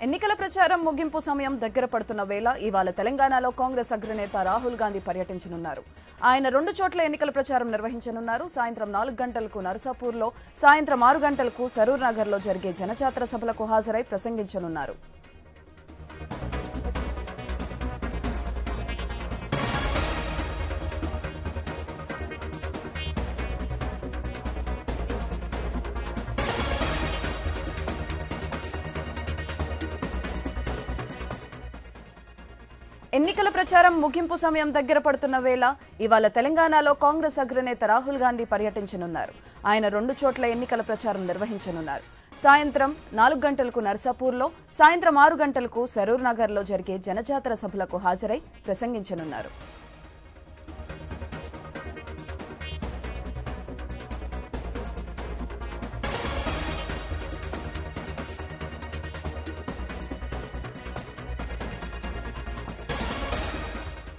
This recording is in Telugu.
ఎన్నికల ప్రచారం ముగింపు సమయం దగ్గర పడుతున్న వేళ ఇవాళ తెలంగాణలో కాంగ్రెస్ అగ్రనేత రాహుల్ గాంధీ పర్యటించనున్నారు. ఆయన 2 చోట్ల ఎన్నికల ప్రచారం నిర్వహించనున్నారు. సాయంత్రం 4 గంటలకు నర్సాపూర్లో, సాయంత్రం 6 గంటలకు సరూర్ నగర్లో జరిగే జనజాతర సభలకు హాజరై ప్రసంగించనున్నారు. ఎన్నికల ప్రచారం ముగింపు సమయం దగ్గర పడుతున్న వేళ ఇవాళ తెలంగాణలో కాంగ్రెస్ అగ్రనేత రాహుల్ గాంధీ పర్యటించనున్నారు. ఆయన 2 చోట్ల ఎన్నికల ప్రచారం నిర్వహించనున్నారు. సాయంత్రం 4 గంటలకు నర్సాపూర్లో, సాయంత్రం 6 గంటలకు సరూర్ నగర్లో జరిగే జనజాతర సభలకు హాజరై ప్రసంగించనున్నారు.